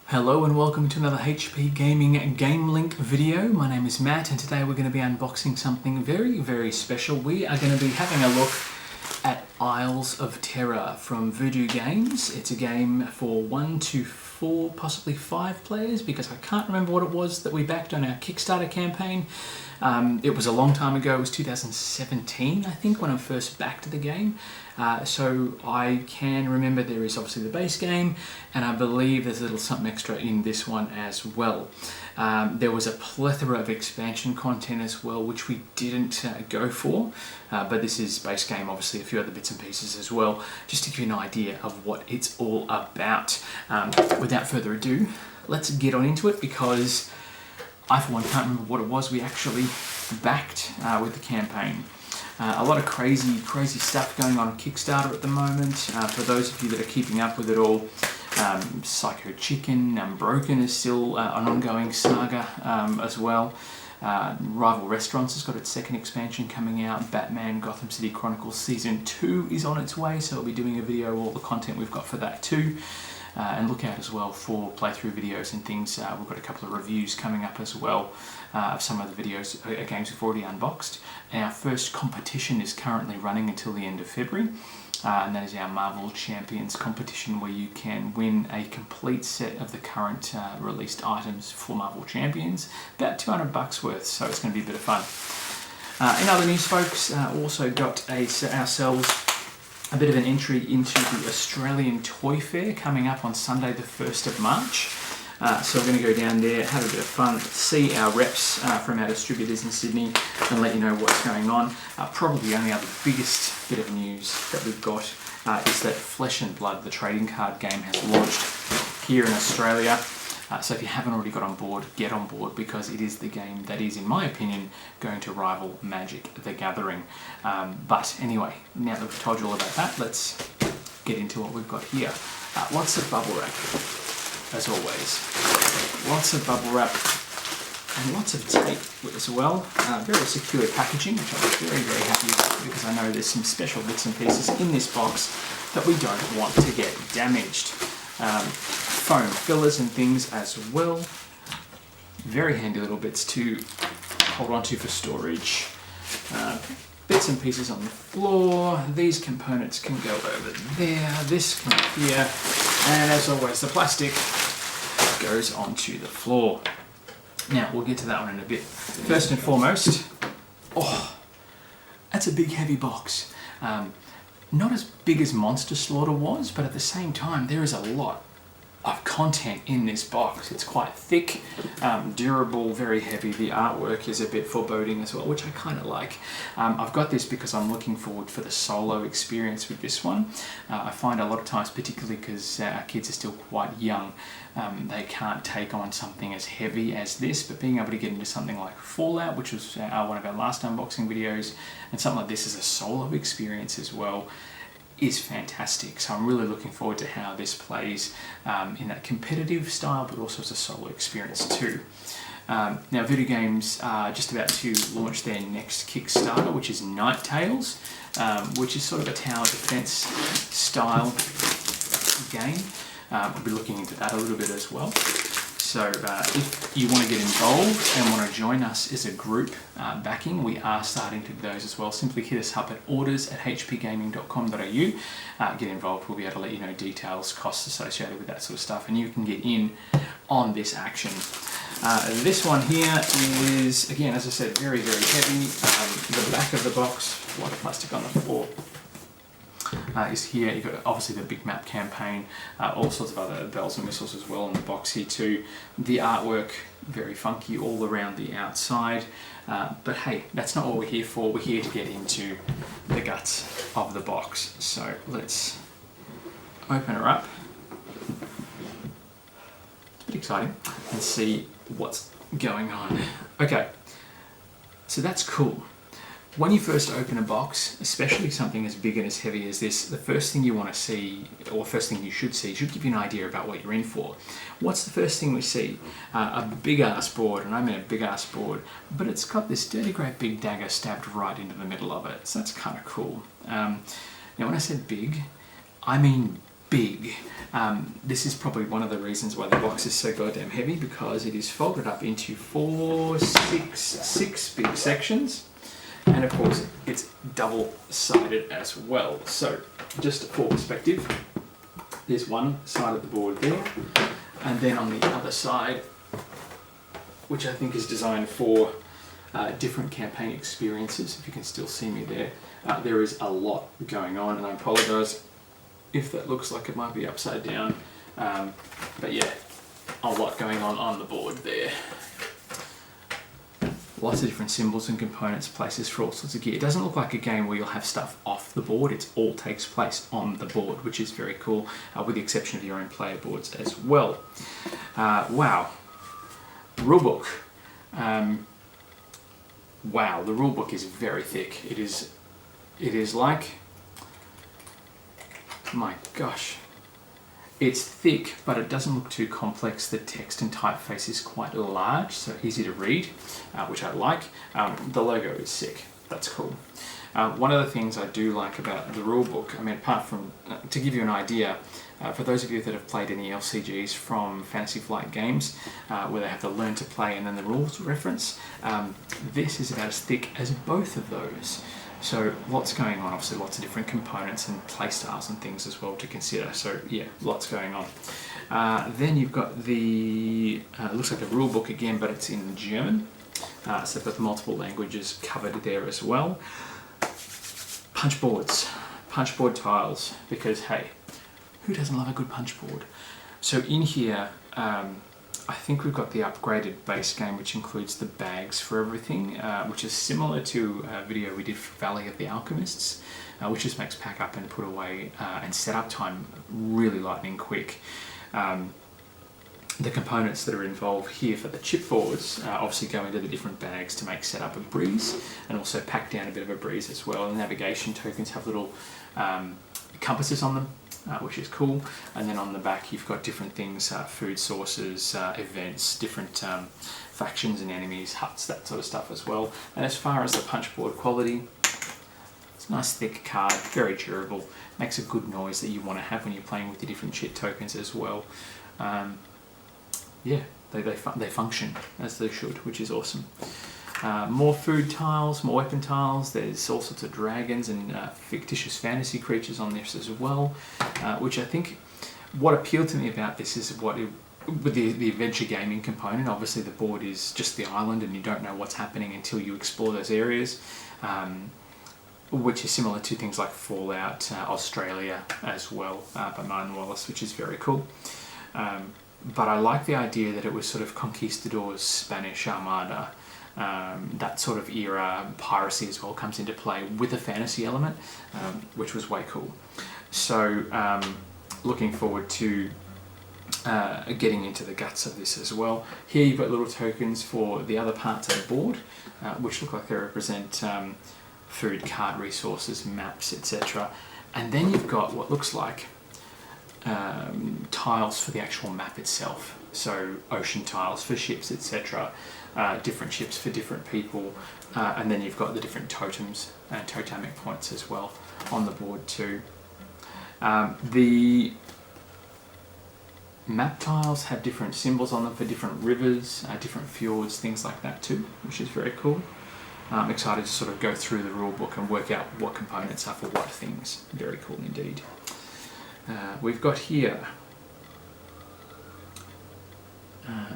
Hello and welcome to another HP Gaming GameLINK video. My name is Matt and today we're going to be unboxing something very special. We are going to be having a look at Isles of Terror from Voodoo Games. It's a game for 1 to 4, possibly 5 players, because I can't remember what it was that we backed on our Kickstarter campaign. It was a long time ago. It was 2017, I think, when I first backed the game. So I can remember there is obviously the base game, and I believe there's a little something extra in this one as well. There was a plethora of expansion content as well, which we didn't go for, but this is base game, obviously a few other bits and pieces as well, just to give you an idea of what it's all about. Without further ado, let's get on into it, because I for one can't remember what it was we actually backed with the campaign. A lot of crazy stuff going on Kickstarter at the moment. For those of you that are keeping up with it all, Psycho Chicken, Broken is still an ongoing saga as well. Rival Restaurants has got its second expansion coming out. Batman Gotham City Chronicles Season 2 is on its way, so I'll be doing a video of all the content we've got for that too. And look out as well for playthrough videos and things. We've got a couple of reviews coming up as well of some of the videos, games we've already unboxed. And our first competition is currently running until the end of February. And that is our Marvel Champions competition, where you can win a complete set of the current released items for Marvel Champions. About $200 worth, so it's going to be a bit of fun. In other news, folks, also got ourselves a bit of an entry into the Australian Toy Fair coming up on Sunday the 1st of March. So we're going to go down there, have a bit of fun, see our reps from our distributors in Sydney, and let you know what's going on. Probably the only other biggest bit of news that we've got is that Flesh and Blood, the trading card game, has launched here in Australia. So if you haven't already got on board, get on board, because it is the game that is, in my opinion, going to rival Magic the Gathering. But anyway, now that we've told you all about that, let's get into what we've got here. Lots of bubble wrap, as always. Lots of bubble wrap and lots of tape as well. Very secure packaging, which I'm very happy with, because I know there's some special bits and pieces in this box that we don't want to get damaged. Foam fillers and things as well. Very handy little bits to hold on to for storage. Bits and pieces on the floor. These components can go over there. This can here. And as always, the plastic goes onto the floor. Now, we'll get to that one in a bit. First and foremost, that's a big heavy box. Not as big as Monster Slaughter was, but at the same time, there is a lot of content in this box. It's quite thick, durable, very heavy. The artwork is a bit foreboding as well, which I kind of like. I've got this because I'm looking forward for the solo experience with this one. I find a lot of times, particularly because our kids are still quite young, they can't take on something as heavy as this, but being able to get into something like Fallout, which was one of our last unboxing videos, and something like this as a solo experience as well, is fantastic. So I'm really looking forward to how this plays in that competitive style, but also as a solo experience too. Now, Voodoo Games are just about to launch their next Kickstarter, which is Night Tales, which is sort of a tower defense style game. We'll be looking into that a little bit as well. So if you want to get involved and want to join us as a group backing, we are starting to do those as well. Simply hit us up at orders@hpgaming.com.au. Get involved. We'll be able to let you know details, costs associated with that sort of stuff, and you can get in on this action. This one here is, again, as I said, very heavy. The back of the box, a lot of plastic on the floor, is here. You've got obviously the big map campaign, all sorts of other bells and whistles as well in the box here too. The artwork, very funky all around the outside, but hey, that's not what we're here for. We're here to get into the guts of the box. So let's open her up. It's a bit exciting, and see what's going on. Okay, so that's cool. When you first open a box, especially something as big and as heavy as this, the first thing you want to see, or first thing you should see, should give you an idea about what you're in for. What's the first thing we see? A big ass board, and I mean a big ass board, but it's got this dirty great big dagger stabbed right into the middle of it, so that's kind of cool. Now when I said big, I mean big. This is probably one of the reasons why the box is so goddamn heavy, because it is folded up into six big sections, and of course it's double-sided as well. So just for perspective, there's one side of the board there, and then on the other side, which I think is designed for different campaign experiences, if you can still see me there, there is a lot going on, and I apologise if that looks like it might be upside down, but yeah, a lot going on the board there. Lots of different symbols and components, places for all sorts of gear. It doesn't look like a game where you'll have stuff off the board. It all takes place on the board, which is very cool, with the exception of your own player boards as well. Wow. Rulebook. Wow, the rulebook is very thick. It is like, my gosh, it's thick, but it doesn't look too complex. The text and typeface is quite large, so easy to read, which I like. The logo is sick. That's cool. One of the things I do like about the rulebook, I mean, apart from, to give you an idea, for those of you that have played any LCGs from Fantasy Flight Games, where they have the learn to play and then the rules reference, this is about as thick as both of those. So lots going on, obviously lots of different components and play styles and things as well to consider. So yeah, lots going on. Then you've got the, looks like a rule book again, but it's in German. So they've got multiple languages covered there as well. Punch boards, punch board tiles, because hey, who doesn't love a good punch board? So in here, I think we've got the upgraded base game, which includes the bags for everything, which is similar to a video we did for Valley of the Alchemists, which just makes pack up and put away and setup time really lightning quick. The components that are involved here for the chipboards obviously go into the different bags to make setup a breeze, and also pack down a bit of a breeze as well. The navigation tokens have little compasses on them, which is cool. And then on the back you've got different things, food sources, events, different factions and enemies, huts, that sort of stuff as well. And as far as the punch board quality, it's a nice thick card, very durable, makes a good noise that you want to have when you're playing with the different chit tokens as well. Yeah, they function as they should, which is awesome. More food tiles, more weapon tiles. There's all sorts of dragons and fictitious fantasy creatures on this as well, which I think what appealed to me about this is with the adventure gaming component. Obviously the board is just the island and you don't know what's happening until you explore those areas, which is similar to things like Fallout, Australia as well, by Martin Wallace, which is very cool. But I like the idea that it was sort of conquistadors, Spanish Armada, that sort of era. Piracy as well comes into play with a fantasy element, which was way cool. So looking forward to getting into the guts of this as well. Here you've got little tokens for the other parts of the board, which look like they represent food, card resources, maps, etc. And then you've got what looks like tiles for the actual map itself. So ocean tiles for ships, etc. Different ships for different people, and then you've got the different totems and totemic points as well on the board too. The map tiles have different symbols on them for different rivers, different fjords, things like that too, which is very cool. I'm excited to sort of go through the rule book and work out what components are for what things. Very cool indeed. We've got here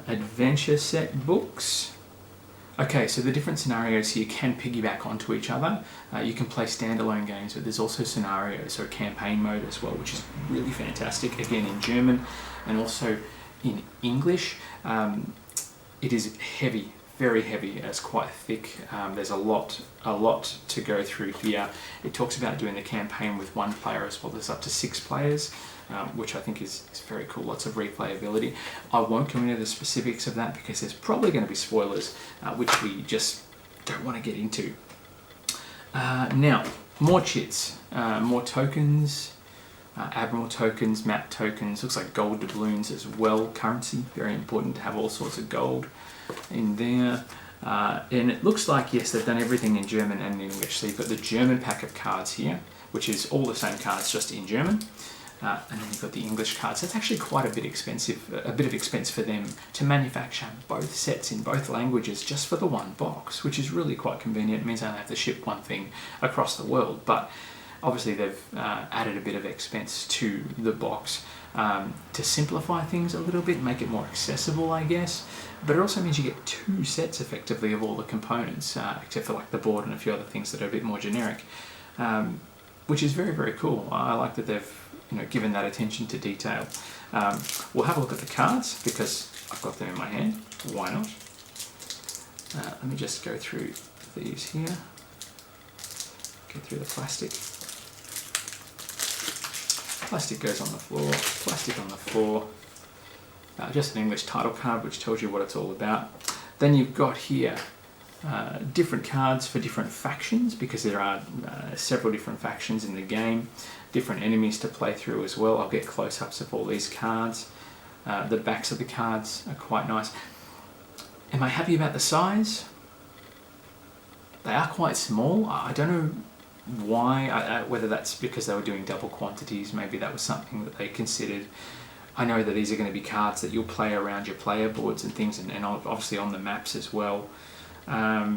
adventure set books. Okay, so the different scenarios here can piggyback onto each other. You can play standalone games, but there's also scenarios, so campaign mode as well, which is really fantastic. Again, in German and also in English. It is heavy, very heavy. It's quite thick. There's a lot to go through here. It talks about doing the campaign with one player as well. There's up to 6 players, which I think is very cool. Lots of replayability. I won't go into the specifics of that because there's probably going to be spoilers, which we just don't want to get into. Now, more chits, more tokens, admiral tokens, map tokens. Looks like gold doubloons as well. Currency, very important to have all sorts of gold in there. And it looks like, yes, they've done everything in German and in English. So you've got the German pack of cards here, which is all the same cards, just in German. and then you've got the English cards. So it's actually quite a bit of expense for them to manufacture both sets in both languages just for the one box, which is really quite convenient. It means I only have to ship one thing across the world, but obviously they've added a bit of expense to the box to simplify things a little bit, make it more accessible, I guess. But it also means you get 2 sets effectively of all the components, except for like the board and a few other things that are a bit more generic, which is very, very cool. I like that they've given that attention to detail. We'll have a look at the cards because I've got them in my hand. Why not? Let me just go through these here. Get through the plastic. Plastic goes on the floor, plastic on the floor. Just an English title card which tells you what it's all about. Then you've got here different cards for different factions, because there are several different factions in the game, different enemies to play through as well. I'll get close-ups of all these cards. The backs of the cards are quite nice. Am I happy about the size? They are quite small. I don't know why, whether that's because they were doing double quantities, maybe that was something that they considered. I know that these are going to be cards that you'll play around your player boards and things, and obviously on the maps as well. The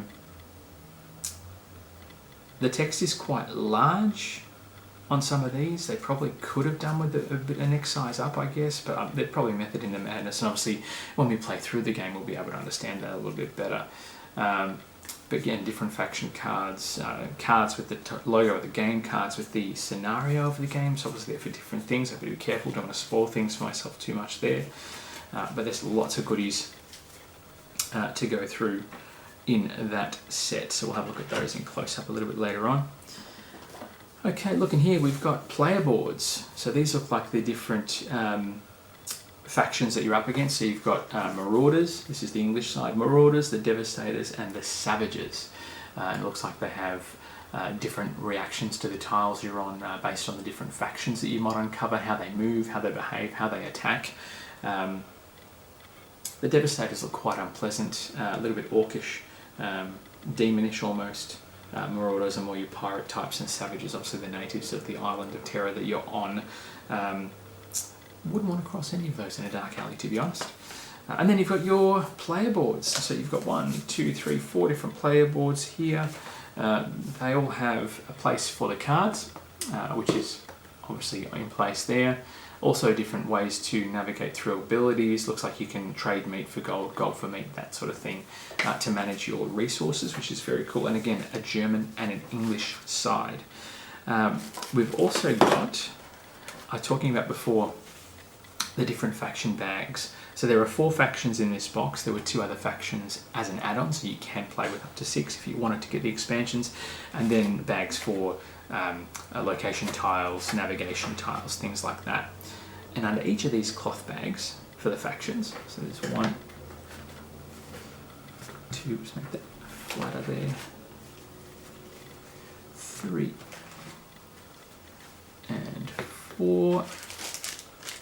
text is quite large on some of these. They probably could have done with a next size up, I guess, but there's probably method in the madness, and obviously when we play through the game we'll be able to understand that a little bit better. But again, different faction cards, cards with the logo of the game, cards with the scenario of the game, so obviously they're for different things. I have to be careful, don't want to spoil things for myself too much there. But there's lots of goodies to go through in that set, so we'll have a look at those in close-up a little bit later on. Okay, looking here, we've got player boards. So these look like the different factions that you're up against. So you've got Marauders, this is the English side, Marauders, the Devastators, and the Savages. And it looks like they have different reactions to the tiles you're on based on the different factions that you might uncover, how they move, how they behave, how they attack. The Devastators look quite unpleasant, a little bit orcish, demonish almost. Marauders are more your pirate types, and Savages obviously the natives of the island of Terror that you're on. Wouldn't want to cross any of those in a dark alley, to be honest. And then you've got your player boards. So you've got 1, 2, 3, 4 different player boards here. They all have a place for the cards, which is obviously in place there. Also different ways to navigate through abilities. Looks like you can trade meat for gold, gold for meat, that sort of thing, to manage your resources, which is very cool. And again, a German and an English side. We've also got, I was talking about before, the different faction bags. So there are 4 factions in this box. There were 2 other factions as an add-on, so you can play with up to 6 if you wanted to get the expansions. And then bags for location tiles, navigation tiles, things like that. And under each of these cloth bags for the factions, so there's 1, 2, just make that flatter there, 3, and 4.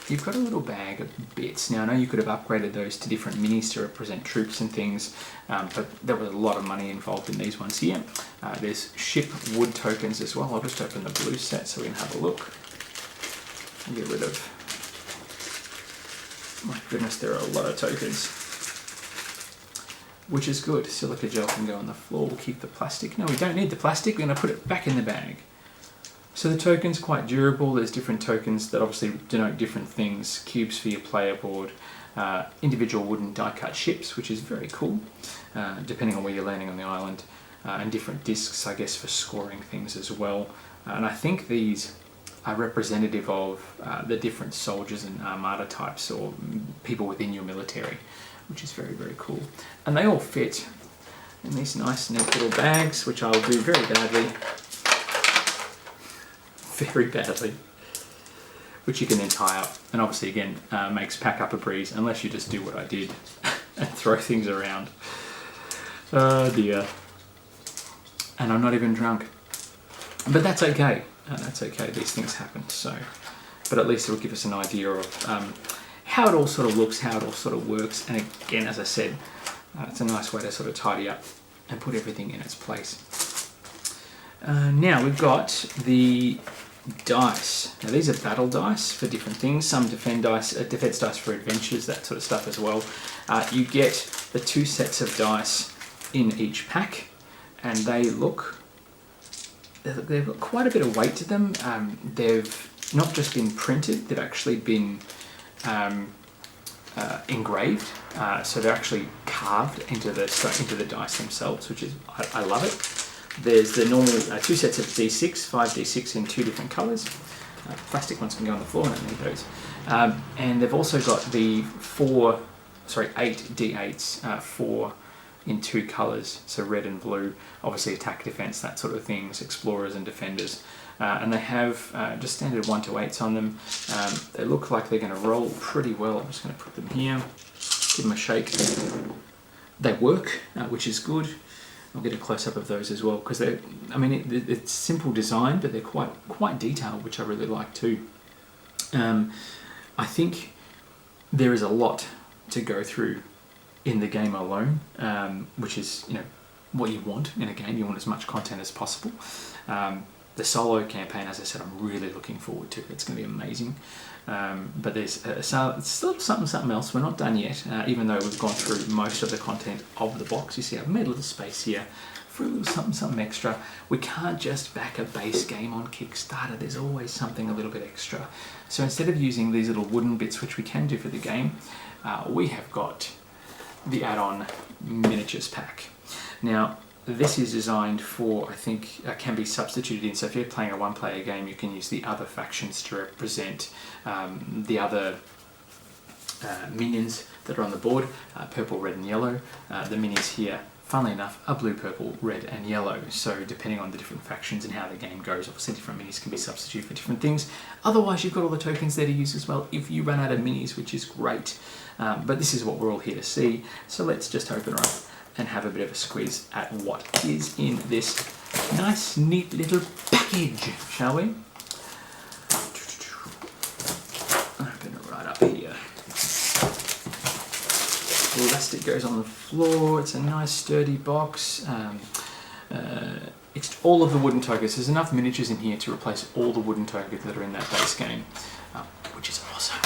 You've got a little bag of bits. Now I know you could have upgraded those to different minis to represent troops and things, but there was a lot of money involved in these ones here. There's ship wood tokens as well. I'll just open the blue set so we can have a look. I'll get rid of, my goodness, there are a lot of tokens, which is good. Silica gel can go on the floor. We'll keep the plastic. No, we don't need the plastic. We're going to put it back in the bag. So the token's quite durable. There's different tokens that obviously denote different things. Cubes for your player board, individual wooden die-cut ships, which is very cool, depending on where you're landing on the island, and different discs, I guess, for scoring things as well. And I think these are representative of the different soldiers and armada types, or people within your military, which is very, very cool. And they all fit in these nice, neat little bags, which I'll do very badly. Very badly, which you can then tie up, and obviously again makes pack up a breeze, unless you just do what I did and throw things around. Oh dear. And I'm not even drunk, but that's okay. That's okay, these things happen. So, but at least it will give us an idea of how it all sort of looks, how it all sort of works. And again, as I said, it's a nice way to sort of tidy up and put everything in its place. Now we've got the dice. Now these are battle dice for different things. Some defense dice for adventures, that sort of stuff as well. You get the 2 sets of dice in each pack, and they've got quite a bit of weight to them. They've not just been printed, they've actually been engraved, so they're actually carved into the dice themselves, which is I love it. There's the normal 2 sets of D6, 5 D6 in 2 different colours. Plastic ones can go on the floor, I don't need those. And they've also got the 8 D8s, 4 in 2 colours, so red and blue, obviously attack, defence, that sort of things, explorers and defenders. And they have just standard 1 to 8s on them. They look like they're going to roll pretty well. I'm just going to put them here, give them a shake. They work, which is good. I'll get a close-up of those as well, because it's simple design, but they're quite detailed, which I really like too. I think there is a lot to go through in the game alone, which is what you want in a game. You want as much content as possible. The solo campaign, as I said, I'm really looking forward to. It's going to be amazing. But there's still something else. We're not done yet, even though we've gone through most of the content of the box. You see, I've made a little space here for a little something extra. We can't just back a base game on Kickstarter. There's always something a little bit extra. So instead of using these little wooden bits, which we can do for the game, we have got the add-on miniatures pack. Now, this is designed for, I think, can be substituted in. So if you're playing a 1-player game, you can use the other factions to represent the other minions that are on the board, purple, red and yellow. The minis here, funnily enough, are blue, purple, red and yellow. So depending on the different factions and how the game goes, obviously different minis can be substituted for different things. Otherwise, you've got all the tokens there to use as well if you run out of minis, which is great. But this is what we're all here to see. So let's just open her up and have a bit of a squeeze at what is in this nice, neat little package, shall we? Open it right up here. Elastic goes on the floor. It's a nice, sturdy box. It's all of the wooden tokens. There's enough miniatures in here to replace all the wooden tokens that are in that base game, which is awesome.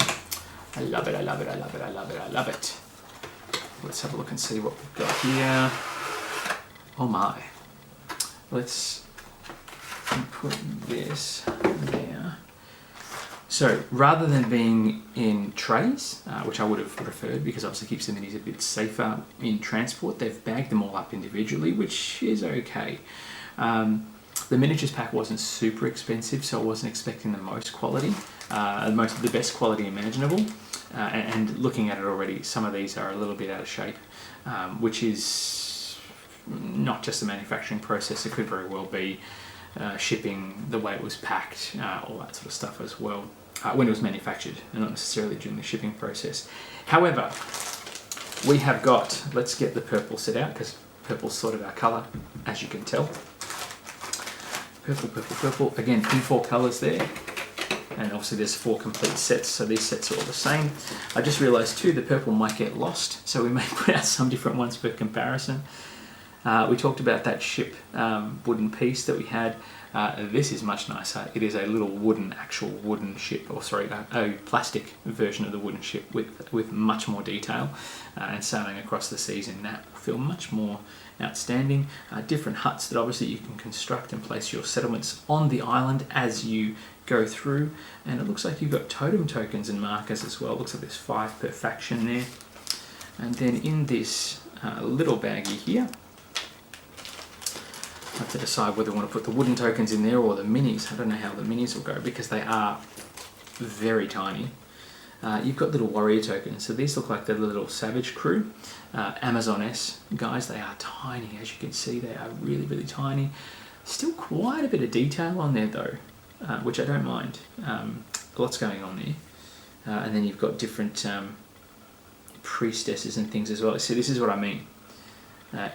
I love it, I love it, I love it, I love it, I love it. Let's have a look and see what we've got here. Oh my. Let's put this there. So rather than being in trays, which I would have preferred because obviously keeps the minis a bit safer in transport, they've bagged them all up individually, which is okay. The miniatures pack wasn't super expensive, so I wasn't expecting the most quality, the best quality imaginable. And looking at it already, some of these are a little bit out of shape, which is not just the manufacturing process. It could very well be shipping, the way it was packed, all that sort of stuff as well, when it was manufactured, and not necessarily during the shipping process. However, we have got, let's get the purple set out, because purple's sort of our colour, as you can tell. Purple, purple, purple, again in 4 colours there. And obviously there's 4 complete sets, so these sets are all the same. I just realised too, the purple might get lost, so we may put out some different ones for comparison. We talked about that ship wooden piece that we had. This is much nicer. It is a little actual wooden ship, or sorry, a plastic version of the wooden ship with much more detail, and sailing across the seas in that will feel much more outstanding. Different huts that obviously you can construct and place your settlements on the island as you go through, and it looks like you've got totem tokens and markers as well. It looks like there's 5 per faction there. And then in this little baggie here, I have to decide whether I want to put the wooden tokens in there or the minis. I don't know how the minis will go because they are very tiny. You've got little warrior tokens, so these look like the little savage crew. Amazoness guys, they are tiny, as you can see, they are really, really tiny. Still quite a bit of detail on there though, which I don't mind. Lots going on there. And then you've got different priestesses and things as well. See, this is what I mean.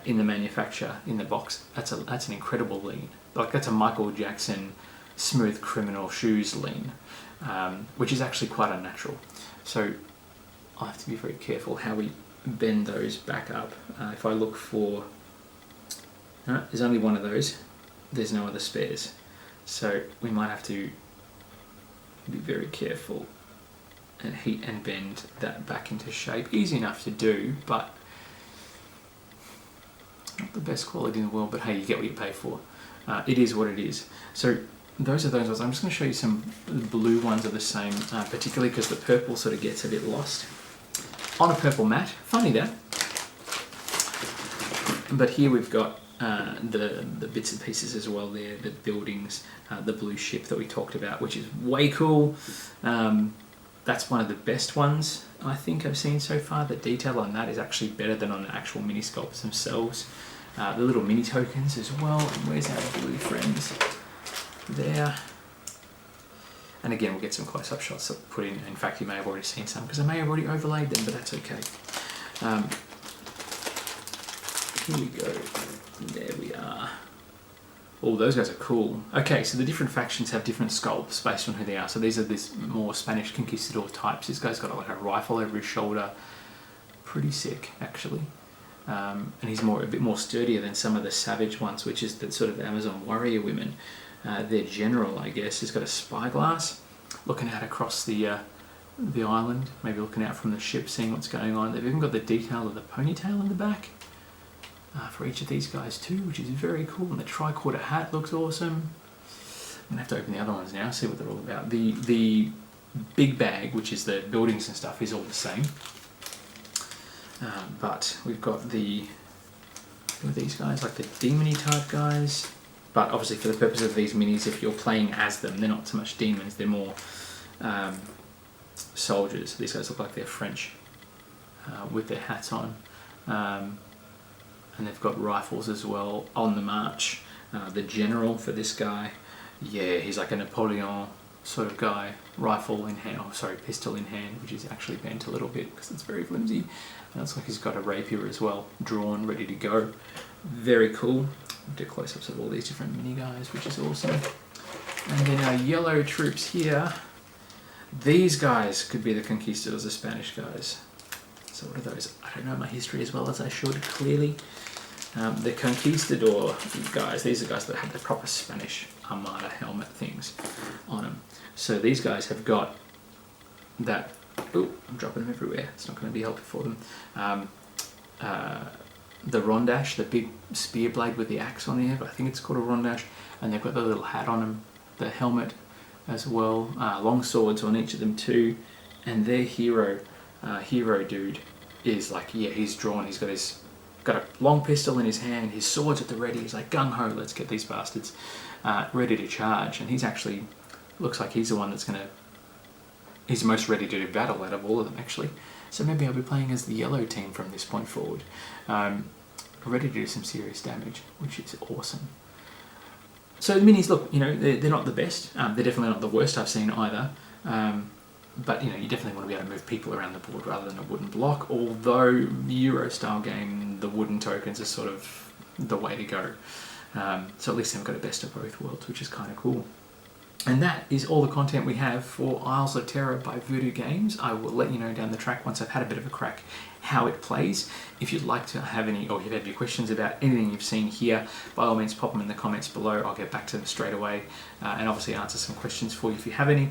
In the manufacture, in the box, that's an incredible lean. Like that's a Michael Jackson Smooth Criminal Shoes lean, which is actually quite unnatural. So I have to be very careful how we bend those back up. If I look for, there's only one of those. There's no other spares. So we might have to be very careful and heat and bend that back into shape. Easy enough to do, but not the best quality in the world, but hey, you get what you pay for. It is what it is. So those are those ones. I'm just going to show you some blue ones of the same, particularly because the purple sort of gets a bit lost. On a purple mat, funny that. But here we've got the bits and pieces as well there, the buildings, the blue ship that we talked about, which is way cool. That's one of the best ones I think I've seen so far. The detail on that is actually better than on the actual mini sculpts themselves. The little mini tokens as well. And where's our blue friends? There. And again, we'll get some close-up shots that put in. In fact, you may have already seen some because I may have already overlaid them, but that's okay. Here we go. There we are. Oh, those guys are cool. Okay, so the different factions have different sculpts based on who they are. So these are this more Spanish conquistador types. This guy's got like a rifle over his shoulder. Pretty sick, actually. And he's a bit more sturdier than some of the savage ones, which is the sort of Amazon warrior women. Their general, I guess, has got a spyglass, looking out across the island, maybe looking out from the ship, seeing what's going on. They've even got the detail of the ponytail in the back for each of these guys too, which is very cool. And the tricorder hat looks awesome. I'm gonna have to open the other ones now, see what they're all about. The big bag, which is the buildings and stuff, is all the same. But we've got these guys, like the demon-y type guys. But obviously for the purpose of these minis, if you're playing as them, they're not so much demons, they're more soldiers. These guys look like they're French with their hats on. And they've got rifles as well on the march. The general for this guy, yeah, he's like a Napoleon sort of guy, rifle in hand, pistol in hand, which is actually bent a little bit because it's very flimsy. And it looks like he's got a rapier as well, drawn, ready to go. Very cool. Do close-ups of all these different mini guys, which is awesome. And then our yellow troops here. These guys could be the conquistadors, the Spanish guys. So what are those? I don't know my history as well as I should, clearly. The conquistador guys, these are guys that have the proper Spanish Armada helmet things on them. So these guys have got that. Oh, I'm dropping them everywhere. It's not going to be helpful for them. The rondash, the big spear blade with the axe on the end, I think it's called a rondash, and they've got the little hat on them, the helmet as well, long swords on each of them too, and their hero dude is like, yeah, he's drawn, he's got a long pistol in his hand, his sword's at the ready, he's like gung-ho, let's get these bastards ready to charge, and he's actually, looks like he's the one he's the most ready to do battle out of all of them actually. So maybe I'll be playing as the yellow team from this point forward. Ready to do some serious damage, which is awesome. So minis, look, they're not the best. They're definitely not the worst I've seen either. But you definitely want to be able to move people around the board rather than a wooden block. Although the Euro style game, the wooden tokens are sort of the way to go. So at least they've got a best of both worlds, which is kind of cool. And that is all the content we have for Isles of Terror by Voodoo Games. I will let you know down the track once I've had a bit of a crack how it plays. If you'd like to have any, or if you have any questions about anything you've seen here, by all means pop them in the comments below. I'll get back to them straight away and obviously answer some questions for you if you have any.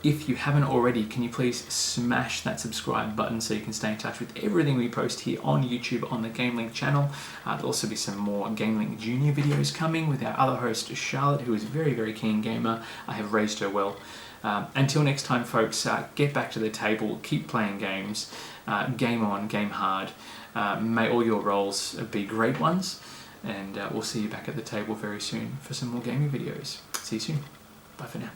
If you haven't already, can you please smash that subscribe button so you can stay in touch with everything we post here on YouTube on the GameLINK channel. There'll also be some more GameLINK Junior videos coming with our other host Charlotte, who is a very, very keen gamer. I have raised her well. Until next time, folks, get back to the table, keep playing games, game on, game hard. May all your roles be great ones, and we'll see you back at the table very soon for some more gaming videos. See you soon. Bye for now.